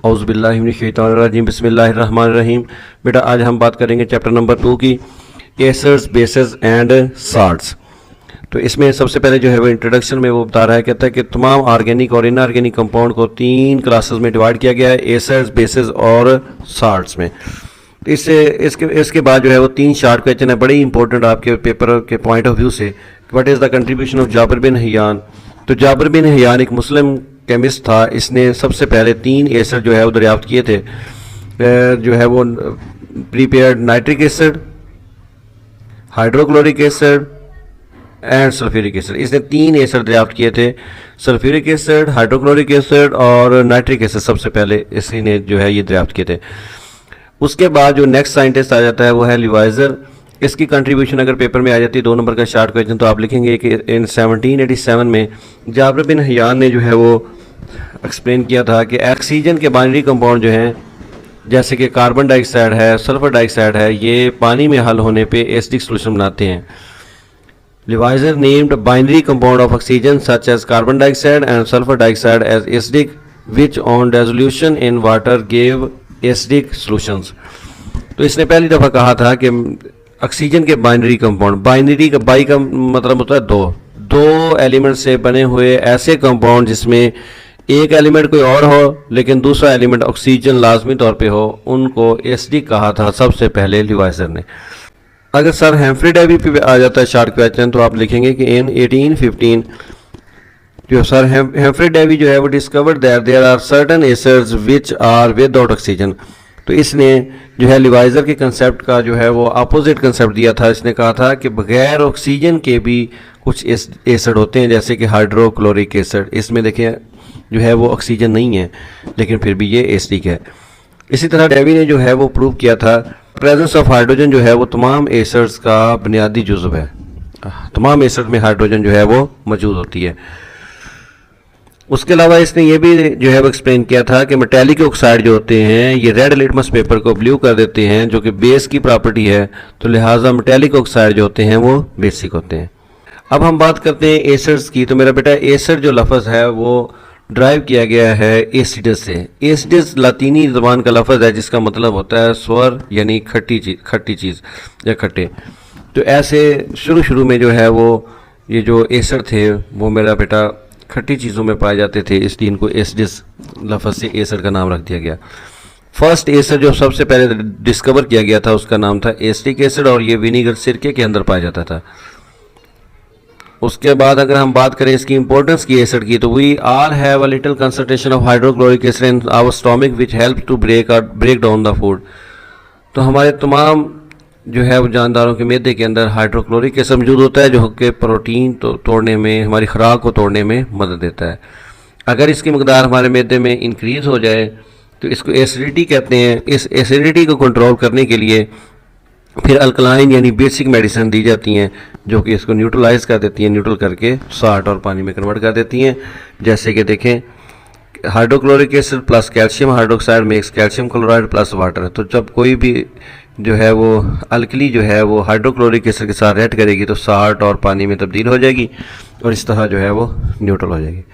औज़ुबिल्लाहि मिनश्शैतानिर्रजीम बिस्मिल्लाहिर्रहमानिर्रहीम। बेटा आज हम बात करेंगे चैप्टर नंबर 2 की एसर्स बेसेस एंड साल्ट्स। तो इसमें सबसे पहले जो है वो इंट्रोडक्शन में वो बता रहा है, कहता है कि तमाम ऑर्गेनिक और इनऑर्गेनिक कंपाउंड को 3 क्लासेस में डिवाइड किया गया है, एसर्स बेसेस और साल्ट्स में। तो इसके बाद जो है वो 3 शॉर्ट क्वेश्चन है, बड़े इंपॉर्टेंट आपके पेपर के पॉइंट ऑफ व्यू से। What is the contribution of Jabir bin Hayyan. तो जाबिर बिन हयान एक मुस्लिम केमिस्ट था, इसने सबसे पहले 3 एसिड जो है वो दरियाफ्त किए थे, जो है वो prepared nitric acid, hydrochloric acid and sulphuric acid. इसने 3 एसिड दरियाफ्त किए थे, सल्फ्यूरिक एसिड, हाइड्रोक्लोरिक एसिड और नाइट्रिक एसिड सबसे पहले इसी ने जो है ये दरियाफ्त किए थे। उसके बाद जो नेक्स्ट साइंटिस्ट आ जाता है वो है लिवाइजर। इसकी कंट्रीब्यूशन अगर पेपर में आ जाती है 2 नंबर का शॉर्ट क्वेश्चन, तो आप लिखेंगे कि इन 1787 में जाबिर बिन हयान ने जो है वो एक्सप्लेन किया था कि ऑक्सीजन के बाइनरी कंपाउंड जो हैं, जैसे कि कार्बन डाइऑक्साइड है, सल्फर डाइऑक्साइड है, ये पानी में हल होने पे एसिडिक सॉल्यूशन बनाते हैं। Lavoisier named binary compound of oxygen such as carbon dioxide and sulphur dioxide as acidic which on resolution in water gave acidic solutions. तो इसने पहली दफ़ा कहा था कि ऑक्सीजन के बाइनरी कंपाउंड, बाइनरी का बाई का मतलब होता है दो एलिमेंट से बने हुए ऐसे कंपाउंड जिसमें एक एलिमेंट कोई और हो लेकिन दूसरा एलिमेंट ऑक्सीजन लाजमी तौर पे हो, उनको एसिडिक कहा था सबसे पहले लिवाइजर ने। अगर सर हेम्फ्री डेवी पे आ जाता है शॉर्ट क्वेश्चन, तो आप लिखेंगे कि इन 1815 जो सर हेम्फ्री डेवी जो है वो discovered that there are certain acids which are without oxygen. तो इसने जो है लिवाइजर के कंसेप्ट का जो है वो अपोजिट कंसेप्ट दिया था। इसने कहा था कि बगैर ऑक्सीजन के भी कुछ एसिड होते हैं, जैसे कि हाइड्रोक्लोरिक एसिड। इसमें देखिए जो है वो ऑक्सीजन नहीं है लेकिन फिर भी ये एसिडिक है। इसी तरह डेवी ने जो है वो प्रूव किया था प्रेजेंस ऑफ हाइड्रोजन जो है वो तमाम एसिड्स का बुनियादी जुज़्व है। तमाम एसिड में हाइड्रोजन जो है वो मौजूद होती है। उसके अलावा इसने ये भी जो है वो एक्सप्लेन किया था कि मेटेलिक ऑक्साइड जो होते हैं ये रेड लिटमस पेपर को ब्लू कर देते हैं, जो कि बेस की प्रॉपर्टी है। तो लिहाजा मेटेलिक ऑक्साइड जो होते हैं वो बेसिक होते हैं। अब हम बात करते हैं एसिड्स की। तो मेरा बेटा एसिड जो लफ्ज़ है वो ड्राइव किया गया है एसिडस से। एसिडस लातीनी ज़बान का लफ्ज़ है जिसका मतलब होता है स्वर, यानी खट्टी चीज़ या खट्टे। तो ऐसे शुरू में जो है वो ये जो एसिड थे वो मेरा बेटा खट्टी चीज़ों में पाए जाते थे, इसलिए इनको एसिडस लफ्ज़ से एसिड का नाम रख दिया गया। फर्स्ट एसिड जो सबसे पहले डिस्कवर किया गया था उसका नाम था एसिटिक एसिड, और ये विनीगर सिरके के अंदर पाया जाता था। उसके बाद अगर हम बात करें इसकी इंपॉर्टेंस की एसिड की, तो we all have a little concentration of hydrochloric acid in our stomach which help to break down the food. तो हमारे तमाम जो है वो जानदारों के मैदे के अंदर हाइड्रोक्लोरिक एसिड मौजूद होता है, जो कि प्रोटीन तोड़ने में, हमारी खुराक को तोड़ने में मदद देता है। अगर इसकी मकदार हमारे मैदे में इंक्रीज़ हो जाए तो इसको एसिडिटी कहते हैं। इस एसिडिटी को कंट्रोल करने के लिए फिर अल्कलाइन यानी बेसिक मेडिसिन दी जाती हैं, जो कि इसको न्यूट्रलाइज कर देती हैं, न्यूट्रल करके साल्ट और पानी में कन्वर्ट कर देती हैं। जैसे कि देखें, hydrochloric acid plus calcium hydroxide makes calcium chloride plus water. तो जब कोई भी जो है वो अल्कली जो है वो हाइड्रोक्लोरिक एसिड के साथ रिएक्ट करेगी तो साल्ट और पानी में तब्दील हो जाएगी और इस तरह जो है वो न्यूट्रल हो जाएगी।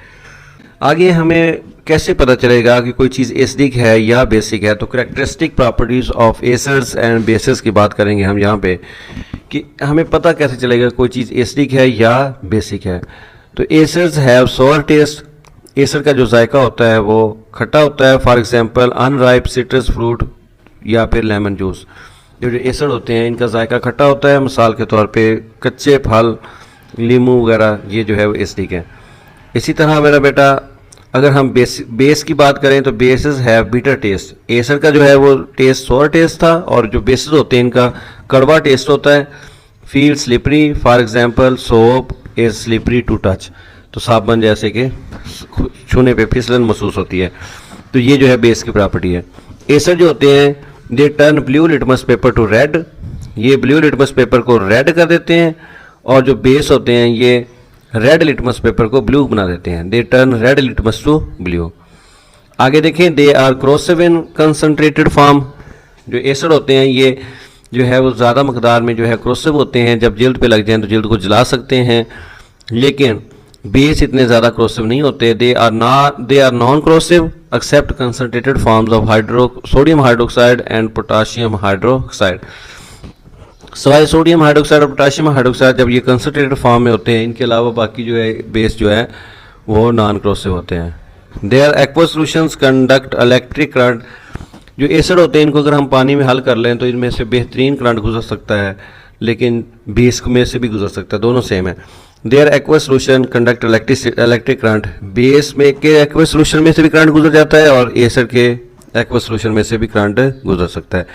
आगे हमें कैसे पता चलेगा कि कोई चीज़ एसिडिक है या बेसिक है? तो characteristic properties of acids and bases की बात करेंगे हम यहाँ पे, कि हमें पता कैसे चलेगा कोई चीज़ एसिडिक है या बेसिक है। तो एसिड्स हैव सोर टेस्ट। एसिड का जो जायका होता है वो खट्टा होता है। For example unripe citrus fruit या फिर लेमन जूस, जो एसिड होते हैं इनका जायका खट्टा होता है। मिसाल के तौर पे कच्चे फल, नींबू वगैरह, ये जो है वो एसिडिक है। इसी तरह मेरा बेटा अगर हम बेस की बात करें तो बेसिस है बिटर टेस्ट। एसिड का जो है वो टेस्ट सोर टेस्ट था, और जो बेसिस होते हैं इनका कड़वा टेस्ट होता है। Feel slippery, for example soap is slippery to touch. तो साबुन जैसे कि छूने पे फिसलन महसूस होती है। तो ये जो है बेस की प्रॉपर्टी है। एसिड जो होते हैं they turn blue litmus paper to red. ये ब्लू लिटमस पेपर को रेड कर देते हैं, और जो बेस होते हैं ये रेड लिटमस पेपर को ब्लू बना देते हैं। They turn red litmus to blue. आगे देखें, they are corrosive in concentrated form. जो एसिड होते हैं ये जो है वो ज़्यादा मकदार में जो है क्रोसिव होते हैं। जब जल्द पे लग जाएं तो जल्द को जला सकते हैं, लेकिन बेस इतने ज़्यादा क्रोसिव नहीं होते, they are non corrosive except concentrated forms of sodium hydroxide and potassium hydroxide. सवाए सोडियम हाइड्रोक्साइड और पोटाशियम हाइड्रोक्साइड जब ये कंसनट्रेटेड फॉर्म में होते हैं, इनके अलावा बाकी जो है बेस जो है वो नॉन क्रोसिव होते हैं। Their aqueous solutions conduct electric current. जो एसिड होते हैं इनको अगर हम पानी में हल कर लें तो इनमें से बेहतरीन करंट गुजर सकता है, लेकिन बेस में से भी गुजर सकता है, दोनों सेम है। Their aqueous solution conduct electric current. Base में के एक्वस सॉल्यूशन में से भी करंट गुजर जाता है और एसिड के एक्वस सॉल्यूशन में से भी करंट गुजर सकता है।